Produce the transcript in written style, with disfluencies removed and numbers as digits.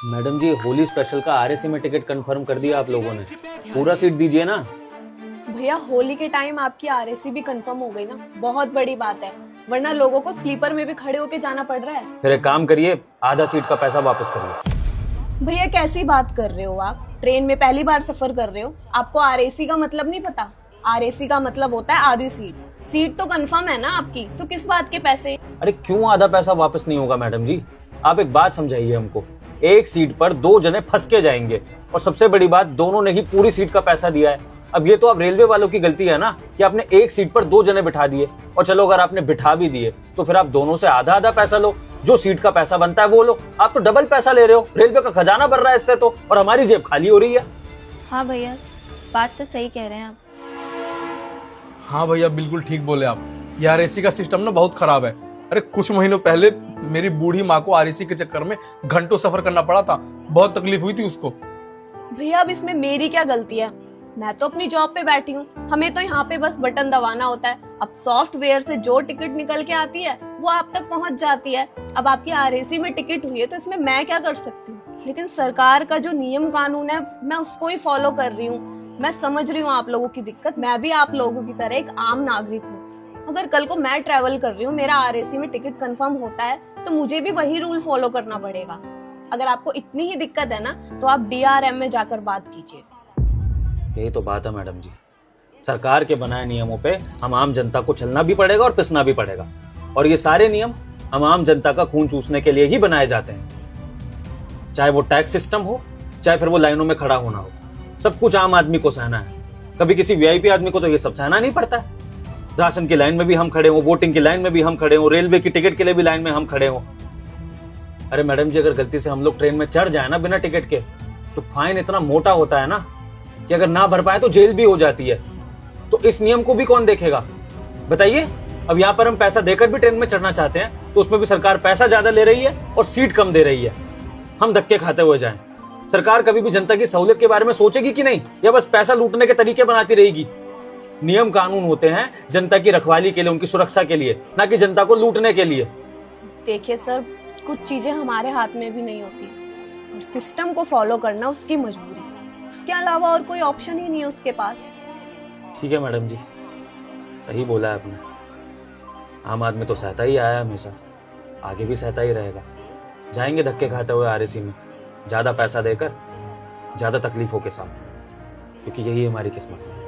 Madam जी, Holi special का RAC में ticket confirm कर दिया आप लोगों ने। पूरा सीट दीजिए ना। भैया होली के टाइम आपकी आरएसी भी कंफर्म हो गई ना, बहुत बड़ी बात है। वरना लोगों को स्लीपर में भी खड़े होके जाना पड़ रहा है। फिर एक काम करिए, आधा सीट का पैसा वापस करिए। भैया कैसी बात कर रहे हो आप? ट्रेन में पहली बार सफर कर रहे हो, आपको आरएसी का मतलब नहीं पता? आरएसी का मतलब होता है आधी सीट। सीट तो कंफर्म है ना आपकी, तो किस बात के पैसे? अरे क्यों आधा पैसा वापस नहीं होगा मैडम जी? आप एक बात समझाइए हमको। एक सीट पर दो जने फंस के जाएंगे, और सबसे बड़ी बात, दोनों ने ही पूरी सीट का पैसा दिया है। अब ये तो अब रेलवे वालों की गलती है ना कि आपने एक सीट पर दो जने बिठा दिए। और चलो अगर आपने बिठा भी दिए तो फिर आप दोनों से आधा आधा पैसा लो, जो सीट का पैसा बनता है वो लो। आप तो डबल पैसा ले रहे हो, रेलवे का खजाना भर रहा है इससे तो, और हमारी जेब खाली हो रही है। हाँ भैया, बात तो सही कह रहे हैं आप। हाँ भैया, बिल्कुल ठीक बोले आप। ये आरएसी का सिस्टम ना बहुत खराब है। अरे कुछ महीनों पहले मेरी बूढ़ी माँ को आरएसी के चक्कर में घंटों सफर करना पड़ा था। बहुत तकलीफ हुई थी उसको। भैया अब इसमें मेरी क्या गलती है? मैं तो अपनी जॉब पे बैठी हूँ, हमें तो यहाँ पे बस बटन दबाना होता है। अब सॉफ्टवेयर से जो टिकट निकल के आती है वो आप तक पहुँच जाती है। अब आपकी आरएसी में टिकट हुई है तो इसमें मैं क्या कर सकती हूँ? लेकिन सरकार का जो नियम कानून है मैं उसको ही फॉलो कर रही हूँ। मैं समझ रही हूँ आप लोगों की दिक्कत, मैं भी आप लोगों की तरह एक आम नागरिक हूँ। अगर कल को मैं ट्रेवल कर रही हूँ, मेरा आरएसी में टिकट कंफर्म होता है तो मुझे भी वही रूल फॉलो करना पड़ेगा। अगर आपको इतनी ही दिक्कत है ना तो आप डीआरएम में जाकर बात कीजिए। यही तो बात है मैडम जी, सरकार के बनाए नियमों पे हम आम जनता को चलना भी पड़ेगा और पिसना भी पड़ेगा। और ये सारे नियम हम आम जनता का खून चूसने के लिए ही बनाए जाते हैं। चाहे वो टैक्स सिस्टम हो, चाहे फिर वो लाइनों में खड़ा होना हो, सब कुछ आम आदमी को सहना है। कभी किसी वीआईपी आदमी को तो ये सब सहना नहीं पड़ता है। राशन की लाइन में भी हम खड़े हो, वोटिंग की लाइन में भी हम खड़े हो, रेलवे की टिकट के लिए भी लाइन में हम खड़े हो। अरे मैडम जी, अगर गलती से हम लोग ट्रेन में चढ़ जाए ना बिना टिकट के, तो फाइन इतना मोटा होता है ना कि अगर ना भर पाए तो जेल भी हो जाती है। तो इस नियम को भी कौन देखेगा बताइए? अब यहाँ पर हम पैसा देकर भी ट्रेन में चढ़ना चाहते हैं तो उसमें भी सरकार पैसा ज्यादा ले रही है और सीट कम दे रही है। हम धक्के खाते हुए जाएं। सरकार कभी भी जनता की सहूलियत के बारे में सोचेगी कि नहीं, या बस पैसा लूटने के तरीके बनाती रहेगी? नियम कानून होते हैं जनता की रखवाली के लिए, उनकी सुरक्षा के लिए, ना कि जनता को लूटने के लिए। देखिए सर, कुछ चीजें हमारे हाथ में भी नहीं होती, और सिस्टम को फॉलो करना उसकी मजबूरी, उसके अलावा और कोई ऑप्शन ही नहीं है उसके पास। ठीक है मैडम जी, सही बोला है आपने। आम आदमी तो सहता ही आया है हमेशा, आगे भी सहता ही रहेगा। जाएंगे धक्के खाते हुए आरएसी में, ज्यादा पैसा देकर, ज्यादा तकलीफों के साथ, क्योंकि यही हमारी किस्मत है।